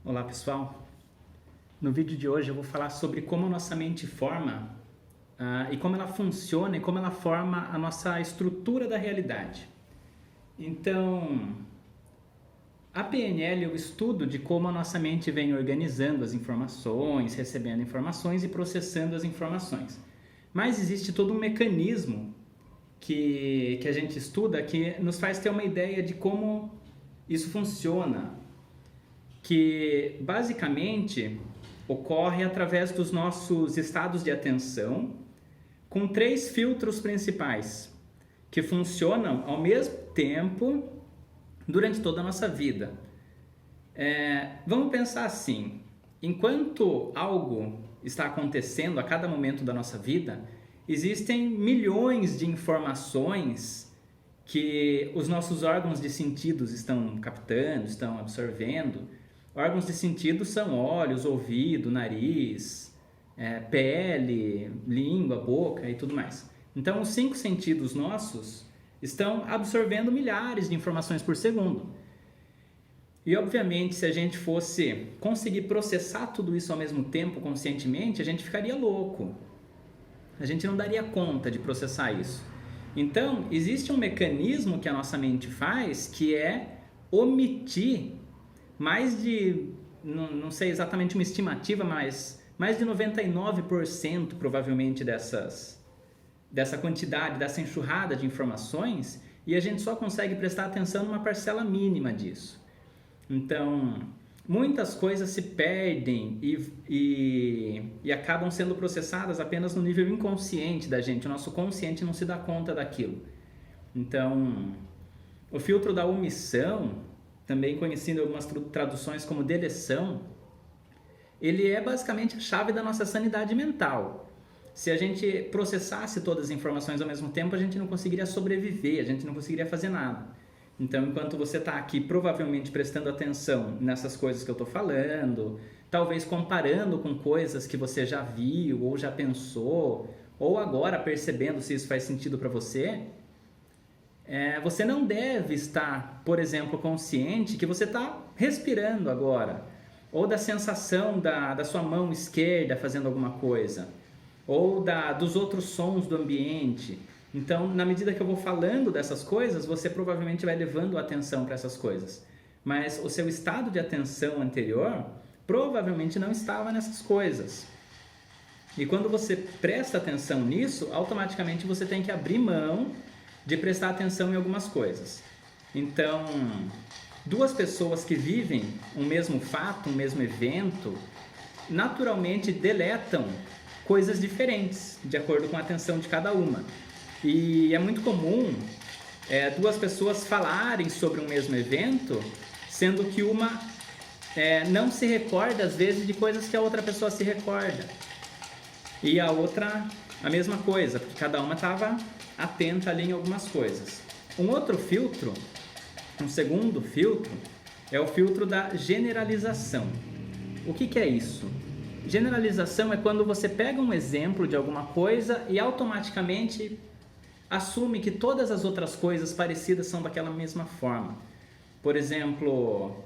Olá pessoal, no vídeo de hoje eu vou falar sobre como a nossa mente forma e como ela funciona e como ela forma a nossa estrutura da realidade. Então, a PNL é o estudo de como a nossa mente vem organizando as informações, recebendo informações e processando as informações. Mas existe todo um mecanismo que a gente estuda que nos faz ter uma ideia de como isso funciona, que basicamente ocorre através dos nossos estados de atenção, com 3 filtros principais, que funcionam ao mesmo tempo durante toda a nossa vida. Vamos pensar assim, enquanto algo está acontecendo a cada momento da nossa vida, existem milhões de informações que os nossos órgãos de sentidos estão captando, estão absorvendo. Órgãos de sentido são olhos, ouvido, nariz, pele, língua, boca e tudo mais. Então, os 5 sentidos nossos estão absorvendo milhares de informações por segundo. E, obviamente, se a gente fosse conseguir processar tudo isso ao mesmo tempo, conscientemente, a gente ficaria louco. A gente não daria conta de processar isso. Então, existe um mecanismo que a nossa mente faz, que é omitir mais de, não sei exatamente uma estimativa, mas mais de 99% provavelmente dessa quantidade, dessa enxurrada de informações, e a gente só consegue prestar atenção numa parcela mínima disso. Então, muitas coisas se perdem e acabam sendo processadas apenas no nível inconsciente da gente. O nosso consciente não se dá conta daquilo. Então, o filtro da omissão, também conhecido em algumas traduções como deleção, ele é basicamente a chave da nossa sanidade mental. Se a gente processasse todas as informações ao mesmo tempo, a gente não conseguiria sobreviver, a gente não conseguiria fazer nada. Então, enquanto você está aqui provavelmente prestando atenção nessas coisas que eu estou falando, talvez comparando com coisas que você já viu ou já pensou, ou agora percebendo se isso faz sentido para você, você não deve estar, por exemplo, consciente que você está respirando agora, ou da sensação da sua mão esquerda fazendo alguma coisa, ou dos outros sons do ambiente. Então, na medida que eu vou falando dessas coisas, você provavelmente vai levando a atenção para essas coisas. Mas o seu estado de atenção anterior provavelmente não estava nessas coisas. E quando você presta atenção nisso, automaticamente você tem que abrir mão de prestar atenção em algumas coisas. Então, 2 pessoas que vivem um mesmo fato, um mesmo evento, naturalmente deletam coisas diferentes, de acordo com a atenção de cada uma. E é muito comum 2 pessoas falarem sobre um mesmo evento, sendo que uma não se recorda, às vezes, de coisas que a outra pessoa se recorda. E a outra, a mesma coisa, porque cada uma estava atenta ali em algumas coisas. Um outro filtro, um segundo filtro, é o filtro da generalização. O que é isso? Generalização é quando você pega um exemplo de alguma coisa e automaticamente assume que todas as outras coisas parecidas são daquela mesma forma. Por exemplo,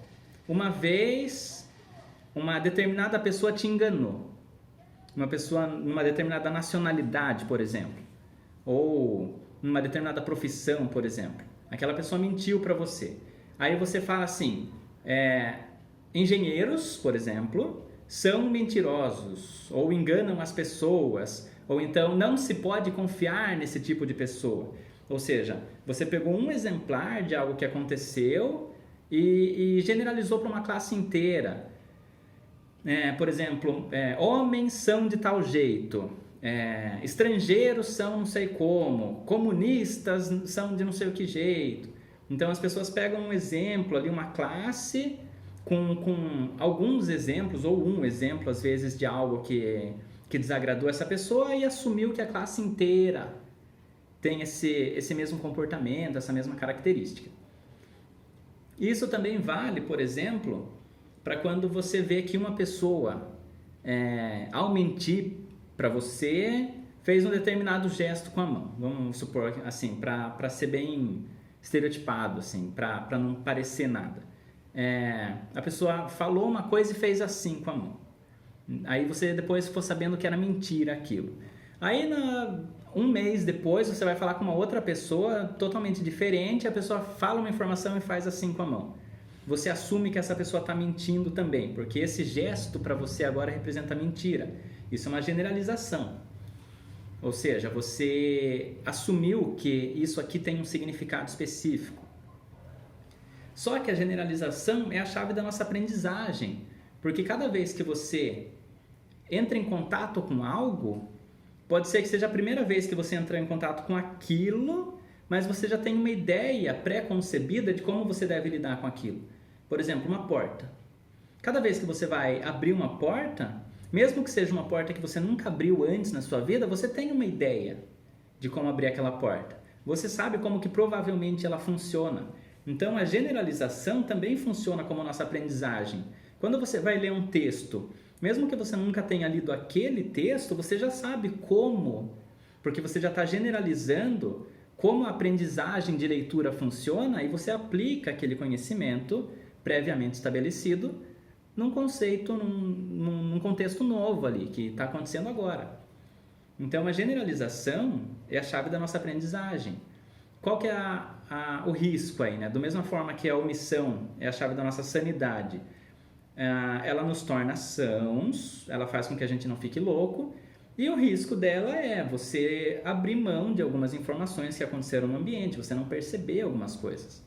uma vez uma determinada pessoa te enganou. Uma pessoa numa determinada nacionalidade, por exemplo, ou numa determinada profissão, por exemplo. Aquela pessoa mentiu para você. Aí você fala assim, engenheiros, por exemplo, são mentirosos, ou enganam as pessoas, ou então não se pode confiar nesse tipo de pessoa. Ou seja, você pegou um exemplar de algo que aconteceu e generalizou para uma classe inteira. Por exemplo, homens são de tal jeito, estrangeiros são não sei como, comunistas são de não sei o que jeito. Então as pessoas pegam um exemplo ali, uma classe com alguns exemplos, ou um exemplo às vezes de algo que desagradou essa pessoa, e assumiu que a classe inteira tem esse mesmo comportamento, essa mesma característica. Isso também vale, por exemplo, para quando você vê que uma pessoa, ao mentir para você, fez um determinado gesto com a mão. Vamos supor assim, para ser bem estereotipado, assim, para não parecer nada. A pessoa falou uma coisa e fez assim com a mão. Aí você depois ficou sabendo que era mentira aquilo. Aí, um mês depois, você vai falar com uma outra pessoa totalmente diferente, a pessoa fala uma informação e faz assim com a mão. Você assume que essa pessoa está mentindo também, porque esse gesto para você agora representa mentira. Isso é uma generalização. Ou seja, você assumiu que isso aqui tem um significado específico. Só que a generalização é a chave da nossa aprendizagem, porque cada vez que você entra em contato com algo, pode ser que seja a primeira vez que você entrou em contato com aquilo, mas você já tem uma ideia pré-concebida de como você deve lidar com aquilo. Por exemplo, uma porta. Cada vez que você vai abrir uma porta, mesmo que seja uma porta que você nunca abriu antes na sua vida, você tem uma ideia de como abrir aquela porta. Você sabe como que provavelmente ela funciona. Então, a generalização também funciona como nossa aprendizagem. Quando você vai ler um texto, mesmo que você nunca tenha lido aquele texto, você já sabe como, porque você já está generalizando como a aprendizagem de leitura funciona e você aplica aquele conhecimento previamente estabelecido num conceito, num contexto novo ali, que está acontecendo agora. Então, a generalização é a chave da nossa aprendizagem. Qual que é o risco aí, né? Da mesma forma que a omissão é a chave da nossa sanidade, ela nos torna sãos, ela faz com que a gente não fique louco, e o risco dela é você abrir mão de algumas informações que aconteceram no ambiente, você não perceber algumas coisas.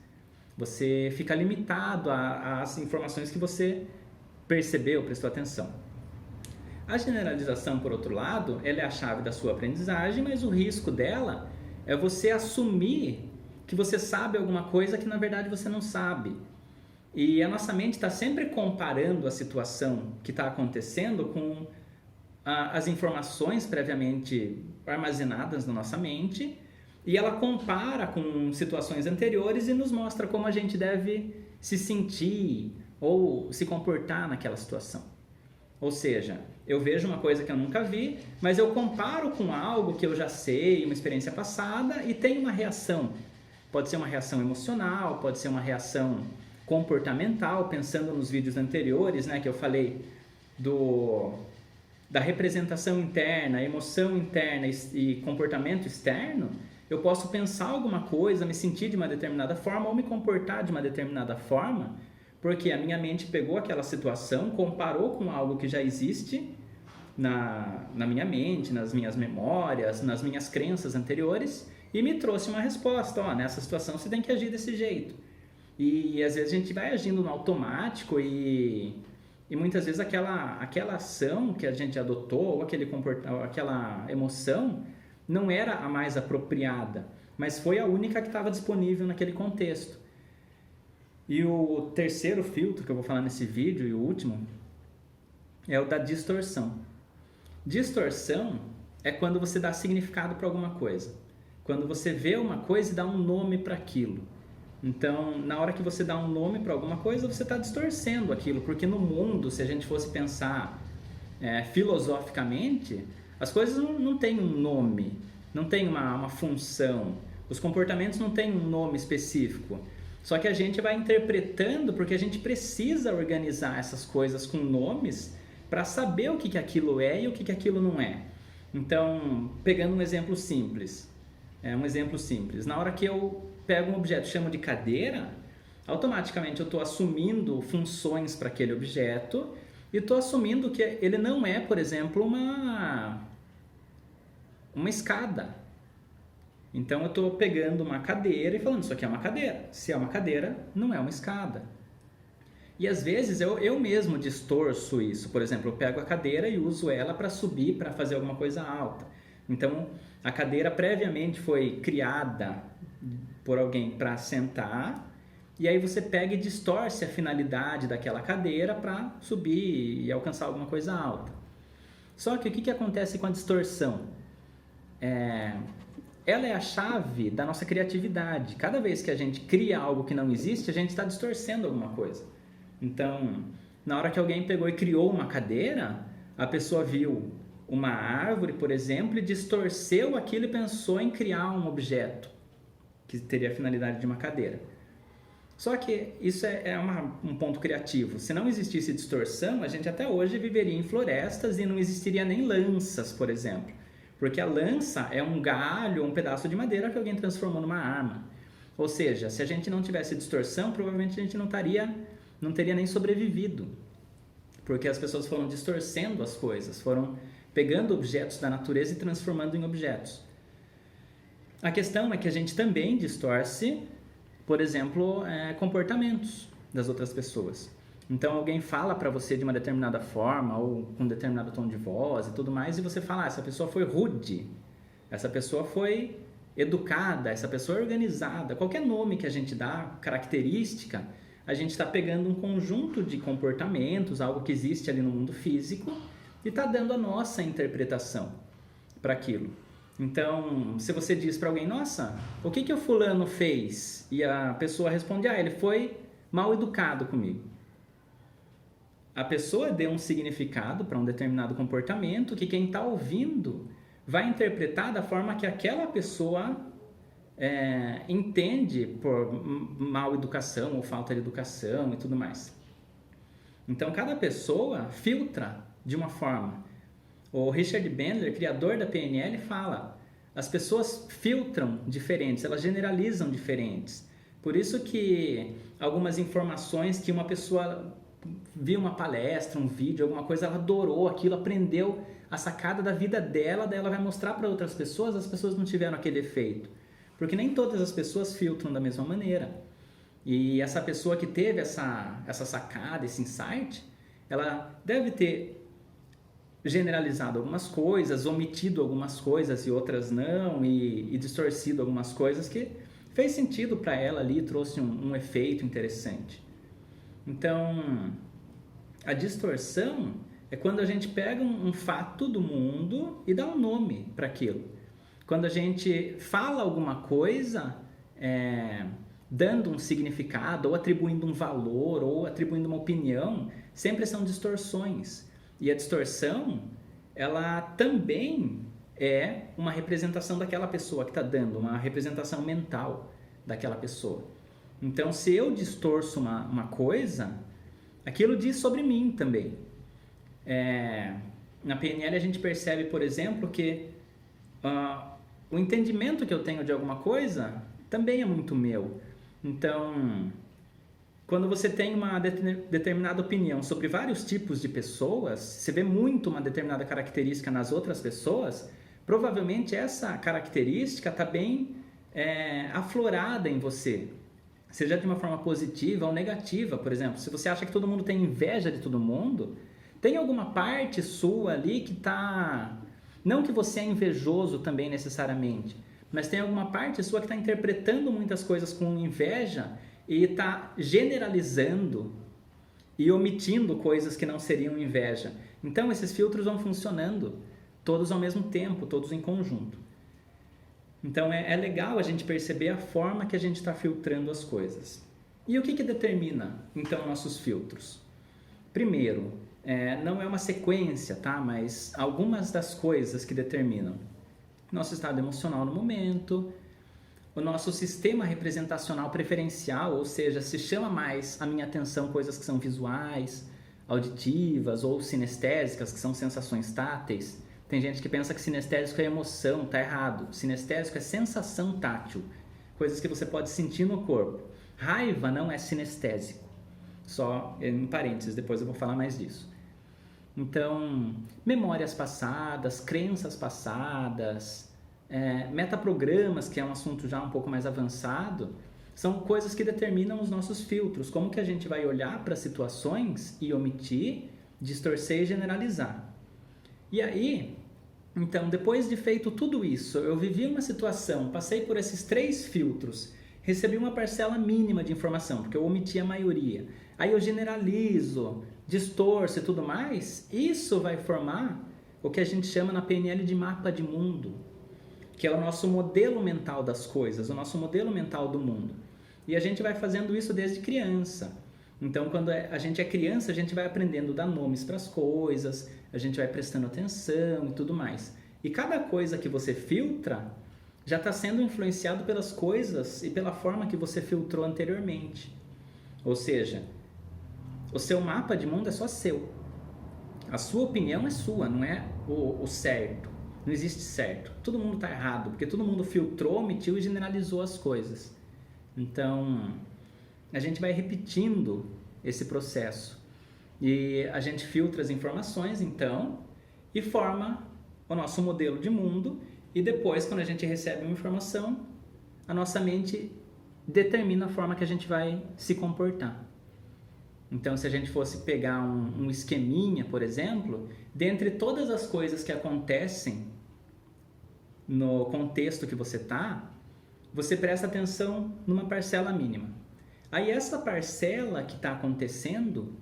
Você fica limitado às informações que você percebeu, prestou atenção. A generalização, por outro lado, ela é a chave da sua aprendizagem, mas o risco dela é você assumir que você sabe alguma coisa que na verdade você não sabe. E a nossa mente está sempre comparando a situação que está acontecendo com as informações previamente armazenadas na nossa mente, e ela compara com situações anteriores e nos mostra como a gente deve se sentir ou se comportar naquela situação. Ou seja, eu vejo uma coisa que eu nunca vi, mas eu comparo com algo que eu já sei, uma experiência passada, e tenho uma reação. Pode ser uma reação emocional, pode ser uma reação comportamental, pensando nos vídeos anteriores, né, que eu falei da representação interna, emoção interna e comportamento externo. Eu posso pensar alguma coisa, me sentir de uma determinada forma ou me comportar de uma determinada forma, porque a minha mente pegou aquela situação, comparou com algo que já existe na minha mente, nas minhas memórias, nas minhas crenças anteriores, e me trouxe uma resposta. Nessa situação você tem que agir desse jeito. E às vezes a gente vai agindo no automático e muitas vezes aquela ação que a gente adotou ou aquela emoção não era a mais apropriada, mas foi a única que estava disponível naquele contexto. E o terceiro filtro que eu vou falar nesse vídeo, e o último, é o da distorção. Distorção é quando você dá significado para alguma coisa. Quando você vê uma coisa e dá um nome para aquilo. Então, na hora que você dá um nome para alguma coisa, você está distorcendo aquilo, porque no mundo, se a gente fosse pensar filosoficamente, as coisas não têm um nome, não têm uma função, os comportamentos não têm um nome específico. Só que a gente vai interpretando porque a gente precisa organizar essas coisas com nomes para saber o que aquilo é e o que aquilo não é. Então, pegando um exemplo simples, na hora que eu pego um objeto e chamo de cadeira, automaticamente eu estou assumindo funções para aquele objeto e estou assumindo que ele não é, por exemplo, uma escada. Então eu estou pegando uma cadeira e falando, isso aqui é uma cadeira. Se é uma cadeira, não é uma escada. E às vezes eu mesmo distorço isso. Por exemplo, eu pego a cadeira e uso ela para subir, para fazer alguma coisa alta. Então a cadeira previamente foi criada por alguém para sentar, e aí você pega e distorce a finalidade daquela cadeira para subir e alcançar alguma coisa alta. Só que o que acontece com a distorção? Ela é a chave da nossa criatividade. Cada vez que a gente cria algo que não existe, a gente está distorcendo alguma coisa. Então, na hora que alguém pegou e criou uma cadeira, a pessoa viu uma árvore, por exemplo, e distorceu aquilo e pensou em criar um objeto que teria a finalidade de uma cadeira. Só que isso um ponto criativo. Se não existisse distorção, a gente até hoje viveria em florestas e não existiria nem lanças, por exemplo. Porque a lança é um galho, um pedaço de madeira que alguém transformou numa arma. Ou seja, se a gente não tivesse distorção, provavelmente a gente não teria nem sobrevivido. Porque as pessoas foram distorcendo as coisas, foram pegando objetos da natureza e transformando em objetos. A questão é que a gente também distorce, por exemplo, comportamentos das outras pessoas. Então alguém fala para você de uma determinada forma ou com um determinado tom de voz e tudo mais, e você fala, essa pessoa foi rude, essa pessoa foi educada, essa pessoa é organizada. Qualquer nome que a gente dá, característica, a gente está pegando um conjunto de comportamentos, algo que existe ali no mundo físico, e está dando a nossa interpretação para aquilo. Então, se você diz para alguém, nossa, o que o fulano fez? E a pessoa responde, ele foi mal educado comigo. A pessoa deu um significado para um determinado comportamento que quem está ouvindo vai interpretar da forma que aquela pessoa entende por mal educação ou falta de educação e tudo mais. Então, cada pessoa filtra de uma forma. O Richard Bandler, criador da PNL, fala, as pessoas filtram diferentes, elas generalizam diferentes. Por isso que algumas informações que uma pessoa viu uma palestra, um vídeo, alguma coisa, ela adorou aquilo, aprendeu a sacada da vida dela, daí ela vai mostrar para outras pessoas, as pessoas não tiveram aquele efeito. Porque nem todas as pessoas filtram da mesma maneira. E essa pessoa que teve essa sacada, esse insight, ela deve ter generalizado algumas coisas, omitido algumas coisas e outras não, e distorcido algumas coisas que fez sentido para ela ali, trouxe um efeito interessante. Então, a distorção é quando a gente pega um fato do mundo e dá um nome para aquilo. Quando a gente fala alguma coisa, dando um significado, ou atribuindo um valor, ou atribuindo uma opinião, sempre são distorções. E a distorção, ela também é uma representação daquela pessoa que está dando, uma representação mental daquela pessoa. Então, se eu distorço uma coisa, aquilo diz sobre mim também. Na PNL a gente percebe, por exemplo, que o entendimento que eu tenho de alguma coisa também é muito meu. Então, quando você tem uma determinada opinião sobre vários tipos de pessoas, você vê muito uma determinada característica nas outras pessoas, provavelmente essa característica está bem aflorada em você. Seja de uma forma positiva ou negativa, por exemplo. Se você acha que todo mundo tem inveja de todo mundo, tem alguma parte sua ali que está... Não que você é invejoso também necessariamente, mas tem alguma parte sua que está interpretando muitas coisas com inveja e está generalizando e omitindo coisas que não seriam inveja. Então, esses filtros vão funcionando todos ao mesmo tempo, todos em conjunto. Então, é legal a gente perceber a forma que a gente está filtrando as coisas. E o que determina, então, nossos filtros? Primeiro, não é uma sequência, tá? Mas algumas das coisas que determinam nosso estado emocional no momento, o nosso sistema representacional preferencial, ou seja, se chama mais a minha atenção coisas que são visuais, auditivas ou sinestésicas, que são sensações táteis. Tem gente que pensa que sinestésico é emoção, tá errado. Sinestésico é sensação tátil, coisas que você pode sentir no corpo. Raiva não é sinestésico, só em parênteses, depois eu vou falar mais disso. Então, memórias passadas, crenças passadas, metaprogramas, que é um assunto já um pouco mais avançado, são coisas que determinam os nossos filtros, como que a gente vai olhar para situações e omitir, distorcer e generalizar. E aí, então, depois de feito tudo isso, eu vivi uma situação, passei por esses 3 filtros, recebi uma parcela mínima de informação, porque eu omiti a maioria. Aí eu generalizo, distorço e tudo mais, isso vai formar o que a gente chama na PNL de mapa de mundo, que é o nosso modelo mental das coisas, o nosso modelo mental do mundo. E a gente vai fazendo isso desde criança. Então, quando a gente é criança, a gente vai aprendendo a dar nomes para as coisas, a gente vai prestando atenção e tudo mais. E cada coisa que você filtra já está sendo influenciado pelas coisas e pela forma que você filtrou anteriormente. Ou seja, o seu mapa de mundo é só seu. A sua opinião é sua, não é o certo. Não existe certo. Todo mundo está errado, porque todo mundo filtrou, omitiu e generalizou as coisas. Então, a gente vai repetindo esse processo. E a gente filtra as informações, então, e forma o nosso modelo de mundo. E depois, quando a gente recebe uma informação, a nossa mente determina a forma que a gente vai se comportar. Então, se a gente fosse pegar um esqueminha, por exemplo, dentre todas as coisas que acontecem no contexto que você está, você presta atenção numa parcela mínima. Aí essa parcela que está acontecendo,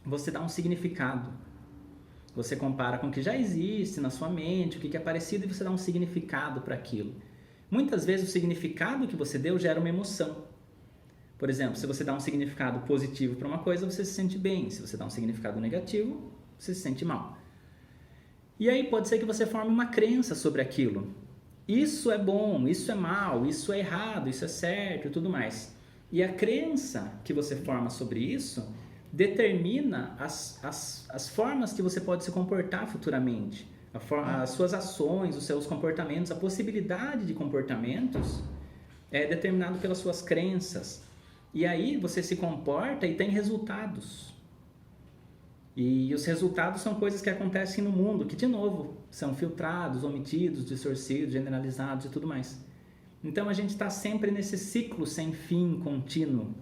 você dá um significado. Você compara com o que já existe na sua mente, o que é parecido, e você dá um significado para aquilo. Muitas vezes o significado que você deu gera uma emoção. Por exemplo, se você dá um significado positivo para uma coisa, você se sente bem. Se você dá um significado negativo, você se sente mal. E aí pode ser que você forme uma crença sobre aquilo. Isso é bom, isso é mal, isso é errado, isso é certo e tudo mais. E a crença que você forma sobre isso determina as formas que você pode se comportar futuramente. As suas ações, os seus comportamentos, a possibilidade de comportamentos é determinado pelas suas crenças. E aí você se comporta e tem resultados. E os resultados são coisas que acontecem no mundo, que de novo são filtrados, omitidos, distorcidos, generalizados e tudo mais. Então a gente está sempre nesse ciclo sem fim contínuo.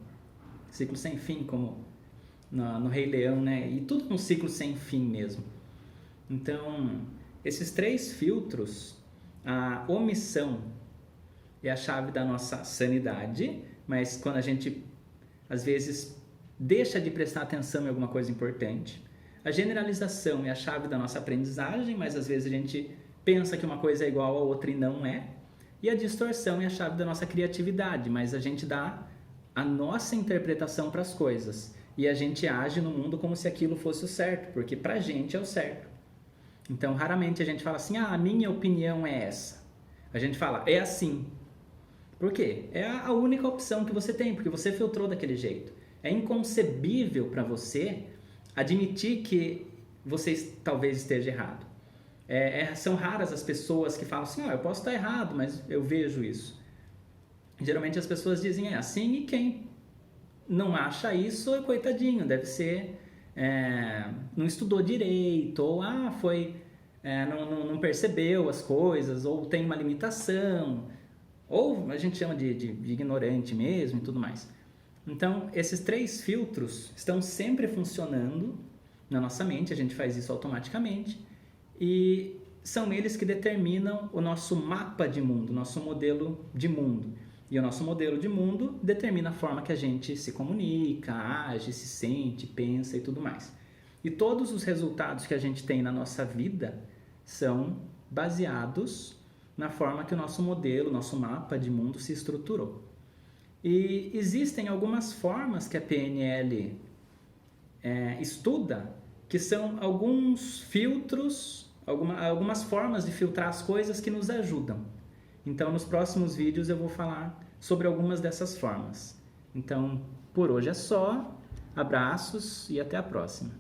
Ciclo sem fim, como no Rei Leão, né? E tudo um ciclo sem fim mesmo. Então, esses 3 filtros, a omissão é a chave da nossa sanidade, mas quando a gente, às vezes, deixa de prestar atenção em alguma coisa importante. A generalização é a chave da nossa aprendizagem, mas às vezes a gente pensa que uma coisa é igual a outra e não é. E a distorção é a chave da nossa criatividade, mas a gente dá a nossa interpretação para as coisas. E a gente age no mundo como se aquilo fosse o certo, porque pra gente é o certo. Então, raramente a gente fala assim, a minha opinião é essa. A gente fala, é assim. Por quê? É a única opção que você tem, porque você filtrou daquele jeito. É inconcebível para você admitir que você talvez esteja errado. São raras as pessoas que falam assim, eu posso estar errado, mas eu vejo isso. Geralmente as pessoas dizem, é assim, e quem não acha isso, coitadinho, deve ser, não estudou direito, ou não percebeu as coisas, ou tem uma limitação, ou a gente chama de ignorante mesmo e tudo mais. Então, esses 3 filtros estão sempre funcionando na nossa mente, a gente faz isso automaticamente, e são eles que determinam o nosso mapa de mundo, o nosso modelo de mundo. E o nosso modelo de mundo determina a forma que a gente se comunica, age, se sente, pensa e tudo mais. E todos os resultados que a gente tem na nossa vida são baseados na forma que o nosso modelo, nosso mapa de mundo se estruturou. E existem algumas formas que a PNL estuda, que são alguns filtros, algumas formas de filtrar as coisas que nos ajudam. Então, nos próximos vídeos eu vou falar sobre algumas dessas formas. Então, por hoje é só. Abraços e até a próxima.